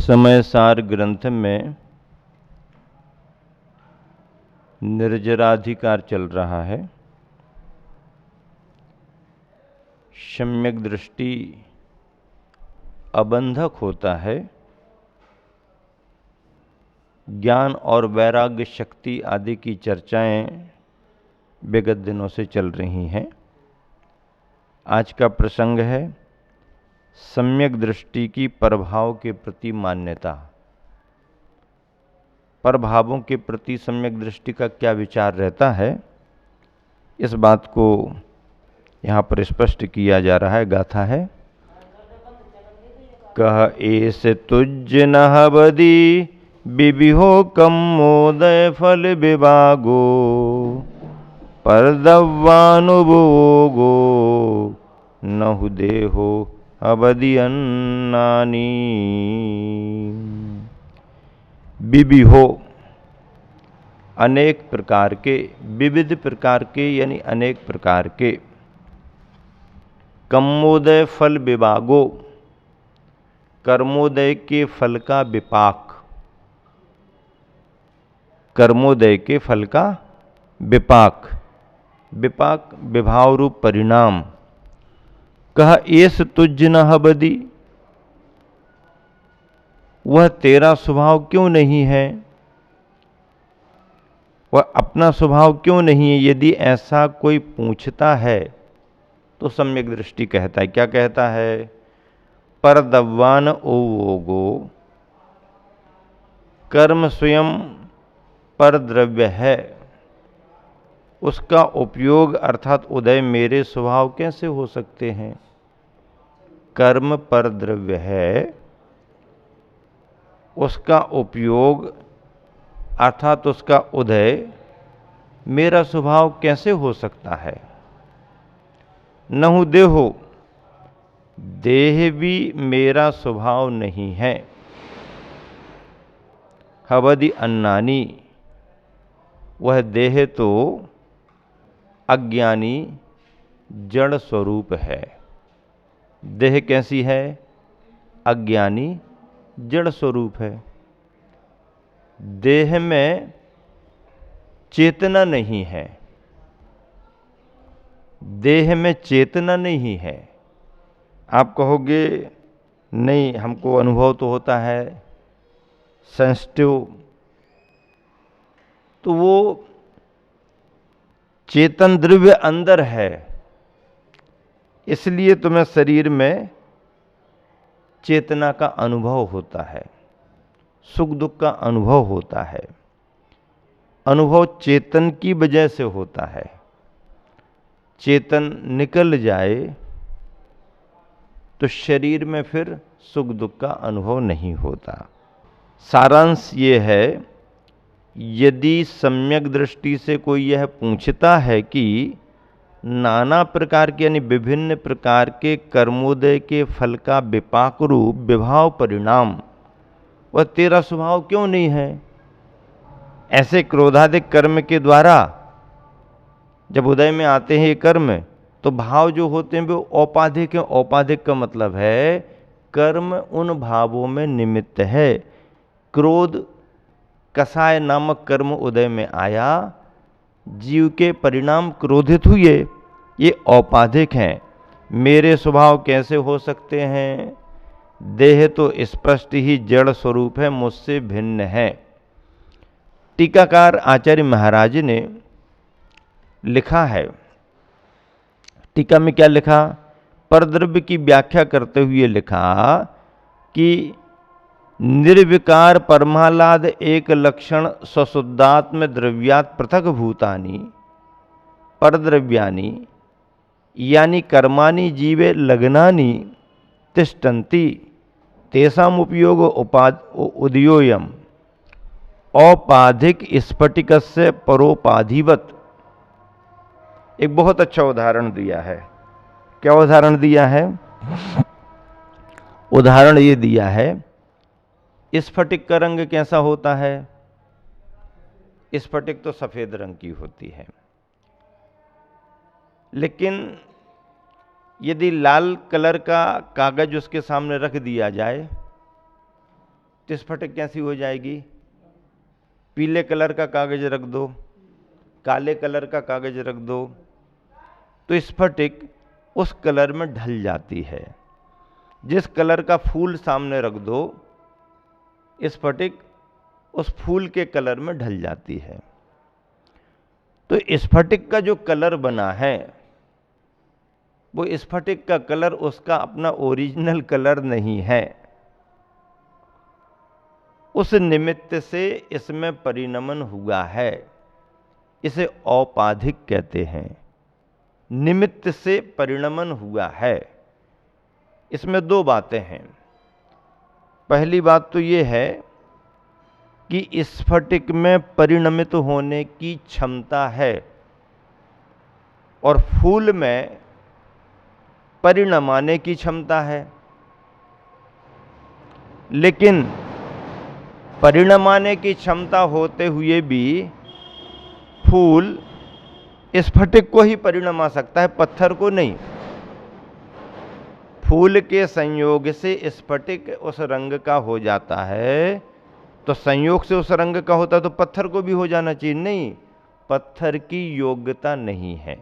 समय सार ग्रंथ में निर्जराधिकार चल रहा है। सम्यक दृष्टि अबंधक होता है। ज्ञान और वैराग्य शक्ति आदि की चर्चाएं विगत दिनों से चल रही हैं। आज का प्रसंग है सम्यक दृष्टि की परभाव के प्रति मान्यता। परभावों के प्रति सम्यक दृष्टि का क्या विचार रहता है, इस बात को यहाँ पर स्पष्ट किया जा रहा है। गाथा है, कह एस तुज नह बदी बिबिहो कम्मोदय फल विभागो परदव्वानुभोगो नहु देहो अवधि अन्नानी। बिबिहो अनेक प्रकार के, विविध प्रकार के यानी अनेक प्रकार के। कम्मोदय फल विभागो, कर्मोदय के फल का विपाक। कर्मोदय के फल का विपाक, विपाक विभाव रूप परिणाम। कह एस तुज नह बदी, वह तेरा स्वभाव क्यों नहीं है, वह अपना स्वभाव क्यों नहीं है। यदि ऐसा कोई पूछता है तो सम्यक दृष्टि कहता है, क्या कहता है, परदव्वान ओवोगो, कर्म स्वयं पर द्रव्य है, उसका उपयोग अर्थात उदय मेरे स्वभाव कैसे हो सकते हैं। कर्म पर द्रव्य है, उसका उपयोग अर्थात उसका उदय मेरा स्वभाव कैसे हो सकता है। नहु देहो, देह भी मेरा स्वभाव नहीं है। हवदि अन्नानी, वह देह तो अज्ञानी जड़ स्वरूप है। देह कैसी है, अज्ञानी जड़ स्वरूप है। देह में चेतना नहीं है, देह में चेतना नहीं है। आप कहोगे नहीं, हमको अनुभव तो होता है सेंसिटिव, तो वो चेतन द्रव्य अंदर है, इसलिए तुम्हें शरीर में चेतना का अनुभव होता है, सुख दुख का अनुभव होता है। अनुभव चेतन की वजह से होता है। चेतन निकल जाए तो शरीर में फिर सुख दुख का अनुभव नहीं होता। सारांश ये है, यदि सम्यक दृष्टि से कोई यह पूछता है कि नाना प्रकार के यानी विभिन्न प्रकार के कर्मोदय के फल का विपाक रूप विभाव परिणाम, वह तेरा स्वभाव क्यों नहीं है। ऐसे क्रोधादिक कर्म के द्वारा जब उदय में आते हैं ये कर्म, तो भाव जो होते हैं वो औपाधिक हैं। औपाधिक का मतलब है कर्म उन भावों में निमित्त है। क्रोध कसाय नामक कर्म उदय में आया, जीव के परिणाम क्रोधित हुए, ये औपाधिक हैं। मेरे स्वभाव कैसे हो सकते हैं। देह तो स्पष्ट ही जड़ स्वरूप है, मुझसे भिन्न है। टीकाकार आचार्य महाराज ने लिखा है, टीका में क्या लिखा, परद्रव्य की व्याख्या करते हुए लिखा कि निर्विकार परमालाद एक लक्षण स्वशुद्धात्म द्रव्यात् पृथक भूतानि परद्रव्यानि यानी कर्माणि जीवे लग्नानि तिष्ठन्ति तेषाम उपयोग उदयोयम औपाधिक स्फटिकस्य परोपाधिवत। एक बहुत अच्छा उदाहरण दिया है। क्या उदाहरण दिया है, उदाहरण ये दिया है, स्फटिक का रंग कैसा होता है। स्फटिक तो सफेद रंग की होती है, लेकिन यदि लाल कलर का कागज उसके सामने रख दिया जाए तो स्फटिक कैसी हो जाएगी? पीले कलर का कागज रख दो, काले कलर का कागज रख दो, तो स्फटिक उस कलर में ढल जाती है। जिस कलर का फूल सामने रख दो, स्फटिक उस फूल के कलर में ढल जाती है। तो स्फटिक का जो कलर बना है, वो स्फटिक का कलर उसका अपना ओरिजिनल कलर नहीं है। उस निमित्त से इसमें परिणमन हुआ है। इसे औपाधिक कहते हैं। निमित्त से परिणमन हुआ है। इसमें दो बातें हैं। पहली बात तो ये है कि स्फटिक में परिणमित होने की क्षमता है और फूल में परिणमाने की क्षमता है। लेकिन परिणमाने की क्षमता होते हुए भी फूल स्फटिक को ही परिणमा सकता है, पत्थर को नहीं। फूल के संयोग से स्फटिक उस रंग का हो जाता है, तो संयोग से उस रंग का होता तो पत्थर को भी हो जाना चाहिए। नहीं, पत्थर की योग्यता नहीं है।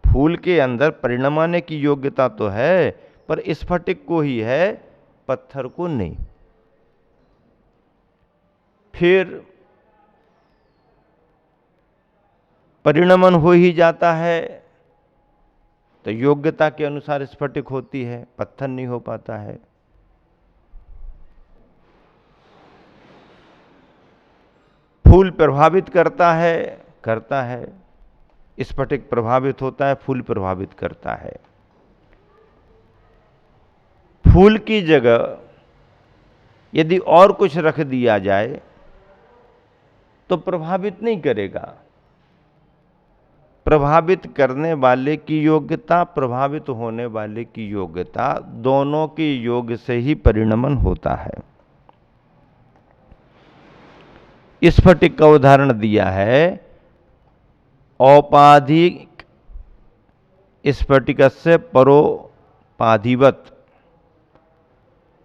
फूल के अंदर परिणमाने की योग्यता तो है, पर स्फटिक को ही है, पत्थर को नहीं। फिर परिणमन हो ही जाता है तो योग्यता के अनुसार स्फटिक होती है, पत्थर नहीं हो पाता है। फूल प्रभावित करता है, स्फटिक प्रभावित होता है, फूल प्रभावित करता है। फूल की जगह यदि और कुछ रख दिया जाए तो प्रभावित नहीं करेगा। प्रभावित करने वाले की योग्यता, प्रभावित होने वाले की योग्यता, दोनों के योग से ही परिणमन होता है। स्फटिक का उदाहरण दिया है, औपाधिक स्फटिकस्य परोपाधिवत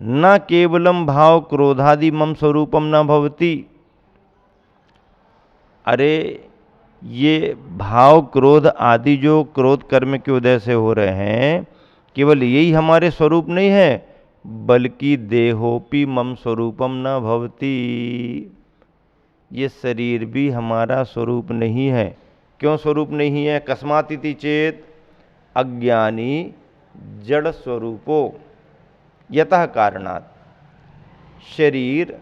न केवलम भाव क्रोधादि मम स्वरूपम न भवति। अरे ये भाव क्रोध आदि जो क्रोध कर्म के उदय से हो रहे हैं, केवल यही हमारे स्वरूप नहीं है, बल्कि देहोपि मम स्वरूपम न भवति। ये शरीर भी हमारा स्वरूप नहीं है। क्यों स्वरूप नहीं है? कस्मात् इति चेत अज्ञानी जड़ स्वरूपो यतः कारणात्। शरीर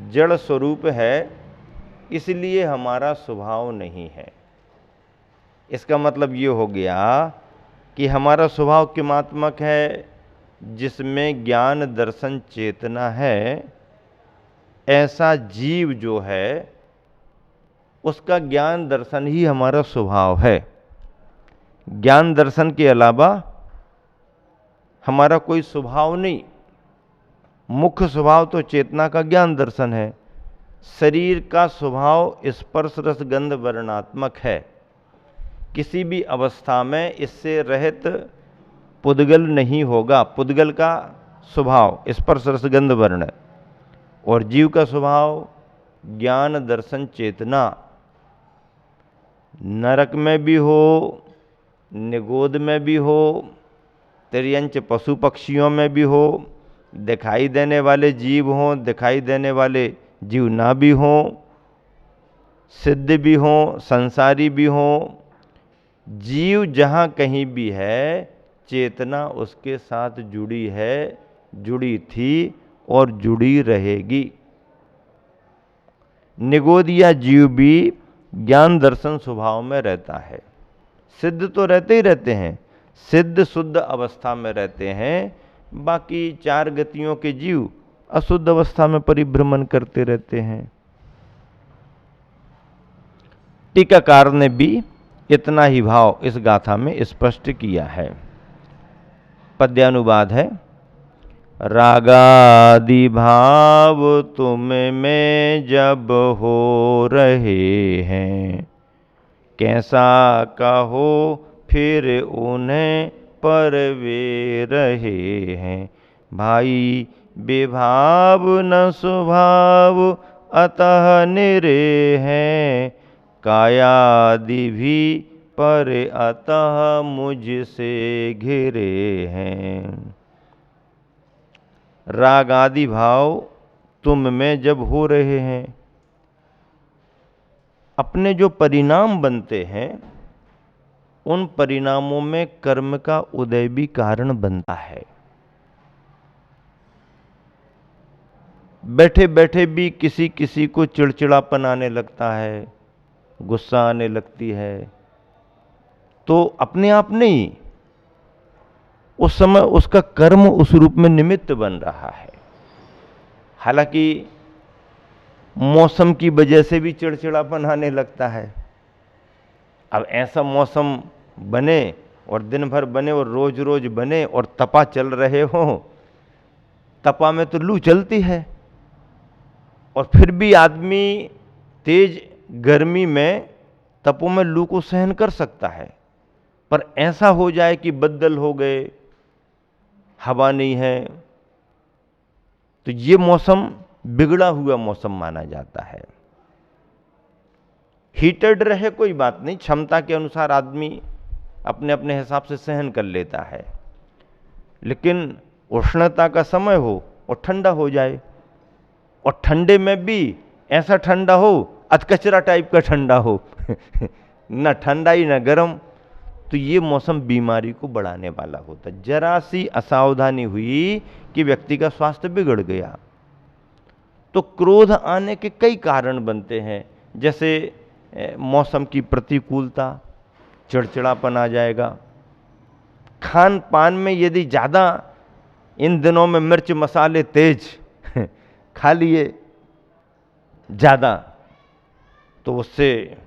जड़ स्वरूप है, इसलिए हमारा स्वभाव नहीं है। इसका मतलब ये हो गया कि हमारा स्वभाव किमात्मक है, जिसमें ज्ञान दर्शन चेतना है। ऐसा जीव जो है उसका ज्ञान दर्शन ही हमारा स्वभाव है। ज्ञान दर्शन के अलावा हमारा कोई स्वभाव नहीं। मुख्य स्वभाव तो चेतना का ज्ञान दर्शन है। शरीर का स्वभाव स्पर्श रस गंध वर्णात्मक है। किसी भी अवस्था में इससे रहित पुद्गल नहीं होगा। पुद्गल का स्वभाव स्पर्श रस गंध वर्ण, और जीव का स्वभाव ज्ञान दर्शन चेतना। नरक में भी हो, निगोद में भी हो, तिर्यंच पशु पक्षियों में भी हो, दिखाई देने वाले जीव हों, दिखाई देने वाले जीव ना भी हों, सिद्ध भी हों, संसारी भी हों, जीव जहाँ कहीं भी है, चेतना उसके साथ जुड़ी है, जुड़ी थी और जुड़ी रहेगी। निगोदिया जीव भी ज्ञान दर्शन स्वभाव में रहता है। सिद्ध तो रहते ही रहते हैं, सिद्ध शुद्ध अवस्था में रहते हैं। बाकी चार गतियों के जीव अशुद्ध अवस्था में परिभ्रमण करते रहते हैं। टीकाकार ने भी इतना ही भाव इस गाथा में स्पष्ट किया है। पद्यानुवाद है, रागादि भाव तुम में जब हो रहे हैं, कैसा कहो फिर उन्हें पर वे रहे हैं। भाई विभाव न स्वभाव अतः निरे हैं, कायादि भी पर अतः मुझसे घिरे हैं। राग आदि भाव तुम में जब हो रहे हैं, अपने जो परिणाम बनते हैं उन परिणामों में कर्म का उदय भी कारण बनता है। बैठे बैठे भी किसी किसी को चिड़चिड़ापन आने लगता है, गुस्सा आने लगती है, तो अपने आप नहीं, उस समय उसका कर्म उस रूप में निमित्त बन रहा है। हालांकि मौसम की वजह से भी चिड़चिड़ापन आने लगता है। अब ऐसा मौसम बने और दिन भर बने और रोज रोज बने और तपा चल रहे हो, तपा में तो लू चलती है, और फिर भी आदमी तेज गर्मी में तपों में लू को सहन कर सकता है। पर ऐसा हो जाए कि बद्दल हो गए, हवा नहीं है, तो ये मौसम बिगड़ा हुआ मौसम माना जाता है। हीटेड रहे कोई बात नहीं, क्षमता के अनुसार आदमी अपने अपने हिसाब से सहन कर लेता है, लेकिन उष्णता का समय हो और ठंडा हो जाए, और ठंडे में भी ऐसा ठंडा हो अधकचरा टाइप का ठंडा हो न ठंडा ही न गर्म, तो ये मौसम बीमारी को बढ़ाने वाला होता है। जरा सी असावधानी हुई कि व्यक्ति का स्वास्थ्य बिगड़ गया। तो क्रोध आने के कई कारण बनते हैं, जैसे मौसम की प्रतिकूलता, चिड़चिड़ापन आ जाएगा। खान पान में यदि ज़्यादा इन दिनों में मिर्च मसाले तेज खा लिए ज़्यादा, तो उससे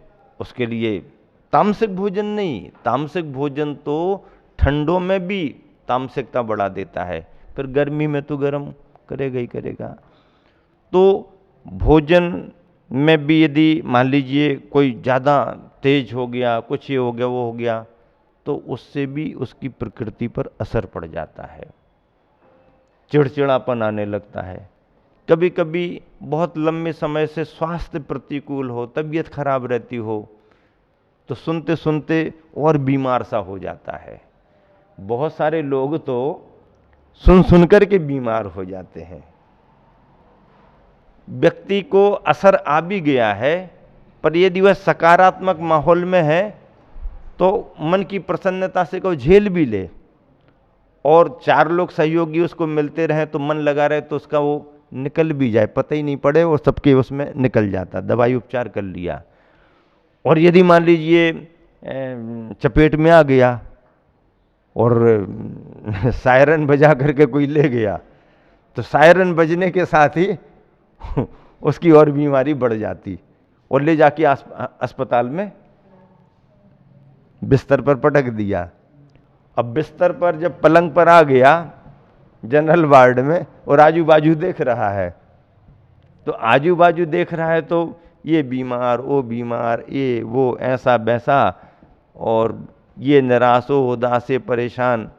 उसके लिए तामसिक भोजन नहीं, तामसिक भोजन तो ठंडों में भी तामसिकता बढ़ा देता है, फिर गर्मी में तो गर्म करेगा ही करेगा। तो भोजन में भी यदि मान लीजिए कोई ज़्यादा तेज हो गया, कुछ ये हो गया वो हो गया, तो उससे भी उसकी प्रकृति पर असर पड़ जाता है, चिड़चिड़ापन आने लगता है। कभी कभी बहुत लंबे समय से स्वास्थ्य प्रतिकूल हो, तबीयत खराब रहती हो, तो सुनते सुनते और बीमार सा हो जाता है। बहुत सारे लोग तो सुन सुनकर के बीमार हो जाते हैं। व्यक्ति को असर आ भी गया है, पर यदि वह सकारात्मक माहौल में है तो मन की प्रसन्नता से को झेल भी ले, और चार लोग सहयोगी उसको मिलते रहे तो मन लगा रहे तो उसका वो निकल भी जाए, पता ही नहीं पड़े, वो सबके उसमें निकल जाता, दवाई उपचार कर लिया। और यदि मान लीजिए चपेट में आ गया और सायरन बजा करके कोई ले गया, तो सायरन बजने के साथ ही उसकी और बीमारी बढ़ जाती, और ले जाके अस्पताल में बिस्तर पर पटक दिया। अब बिस्तर पर जब पलंग पर आ गया जनरल वार्ड में, और आजू बाजू देख रहा है, तो आजू बाजू देख रहा है तो ये बीमार, वो बीमार, ये वो, ऐसा वैसा, और ये निराश हो, उदास से परेशान,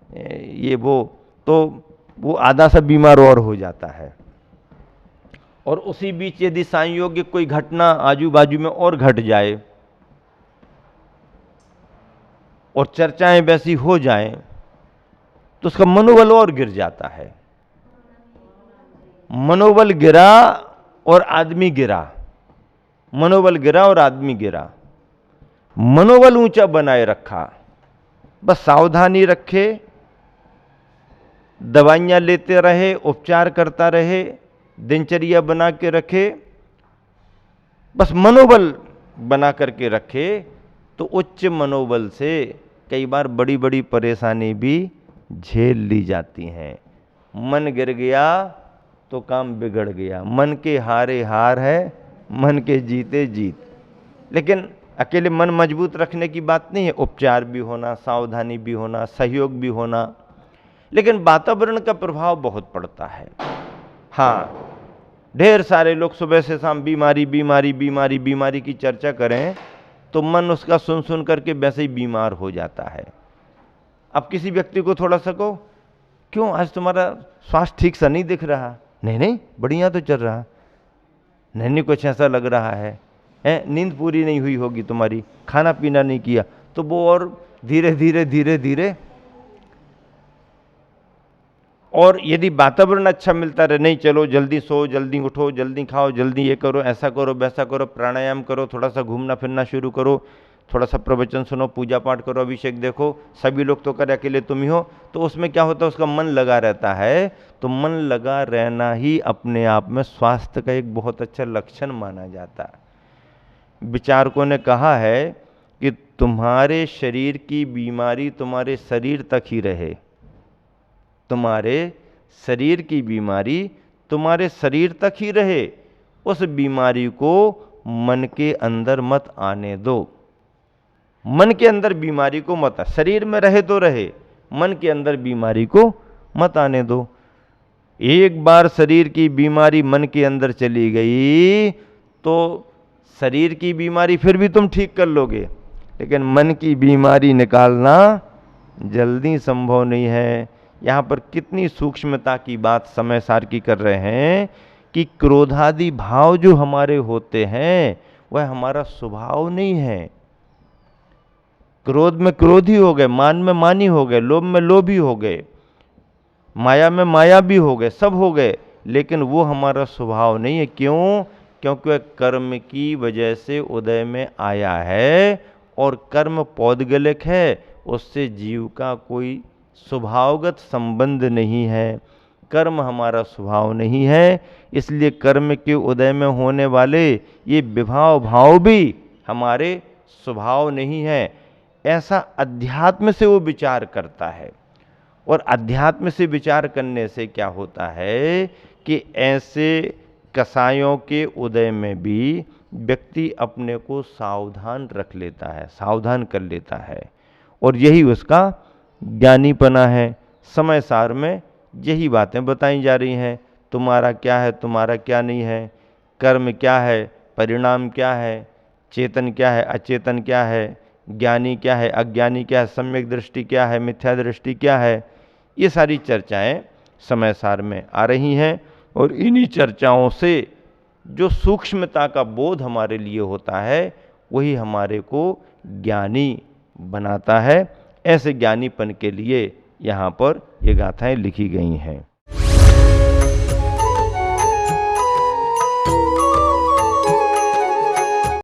ये वो, तो वो आधा सा बीमार और हो जाता है। और उसी बीच यदि संयोगिक कोई घटना आजू बाजू में और घट जाए और चर्चाएं वैसी हो जाएं, तो उसका मनोबल और गिर जाता है। मनोबल गिरा और आदमी गिरा, मनोबल गिरा और आदमी गिरा। मनोबल ऊंचा बनाए रखा, बस सावधानी रखे, दवाइयां लेते रहे, उपचार करता रहे, दिनचर्या बना के रखे, बस मनोबल बना करके रखे, तो उच्च मनोबल से कई बार बड़ी बड़ी परेशानी भी झेल ली जाती हैं। मन गिर गया तो काम बिगड़ गया। मन के हारे हार है, मन के जीते जीत। लेकिन अकेले मन मजबूत रखने की बात नहीं है, उपचार भी होना, सावधानी भी होना, सहयोग भी होना, लेकिन वातावरण का प्रभाव बहुत पड़ता है। हाँ, ढेर सारे लोग सुबह से शाम बीमारी बीमारी बीमारी बीमारी की चर्चा करें तो मन उसका सुन सुन करके वैसे ही बीमार हो जाता है। अब किसी व्यक्ति को थोड़ा सा को क्यों आज तुम्हारा स्वास्थ्य ठीक सा नहीं दिख रहा? नहीं नहीं, बढ़िया तो चल रहा। नहीं नहीं, कुछ ऐसा लग रहा है, नींद पूरी नहीं हुई होगी तुम्हारी, खाना पीना नहीं किया। तो वो और धीरे धीरे धीरे धीरे, और यदि वातावरण अच्छा मिलता रहे, नहीं चलो जल्दी सो, जल्दी उठो, जल्दी खाओ, जल्दी ये करो, ऐसा करो, वैसा करो, प्राणायाम करो, थोड़ा सा घूमना फिरना शुरू करो, थोड़ा सा प्रवचन सुनो, पूजा पाठ करो, अभिषेक देखो, सभी लोग तो करे, अकेले तुम ही हो, तो उसमें क्या होता है, उसका मन लगा रहता है। तो मन लगा रहना ही अपने आप में स्वास्थ्य का एक बहुत अच्छा लक्षण माना जाता है। विचारकों ने कहा है कि तुम्हारे शरीर की बीमारी तुम्हारे शरीर तक ही रहे, तुम्हारे शरीर की बीमारी तुम्हारे शरीर तक ही रहे, उस बीमारी को मन के अंदर मत आने दो। मन के अंदर बीमारी को मत, शरीर में रहे तो रहे, मन के अंदर बीमारी को मत आने दो। एक बार शरीर की बीमारी मन के अंदर चली गई तो शरीर की बीमारी फिर भी तुम ठीक कर लोगे, लेकिन मन की बीमारी निकालना जल्दी संभव नहीं है। यहाँ पर कितनी सूक्ष्मता की बात समय सार की कर रहे हैं कि क्रोधादि भाव जो हमारे होते हैं वह हमारा स्वभाव नहीं है। क्रोध में क्रोधी हो गए, मान में मानी हो गए, लोभ में लोभी हो गए, माया में माया भी हो गए, सब हो गए, लेकिन वो हमारा स्वभाव नहीं है। क्यों? क्योंकि वह कर्म की वजह से उदय में आया है, और कर्म पौद्गलिक है, उससे जीव का कोई स्वभावगत संबंध नहीं है। कर्म हमारा स्वभाव नहीं है, इसलिए कर्म के उदय में होने वाले ये विभाव भाव भी हमारे स्वभाव नहीं है। ऐसा अध्यात्म से वो विचार करता है, और अध्यात्म से विचार करने से क्या होता है कि ऐसे कसायों के उदय में भी व्यक्ति अपने को सावधान रख लेता है, सावधान कर लेता है, और यही उसका ज्ञानीपना है। समय सार में यही बातें बताई जा रही हैं, तुम्हारा क्या है, तुम्हारा क्या नहीं है, कर्म क्या है, परिणाम क्या है, चेतन क्या है, अचेतन क्या है, ज्ञानी क्या है, अज्ञानी क्या है, सम्यक दृष्टि क्या है, मिथ्या दृष्टि क्या है। ये सारी चर्चाएं समय सार में आ रही हैं, और इन्हीं चर्चाओं से जो सूक्ष्मता का बोध हमारे लिए होता है वही हमारे को ज्ञानी बनाता है। ऐसे ज्ञानीपन के लिए यहाँ पर ये गाथाएं लिखी गई हैं।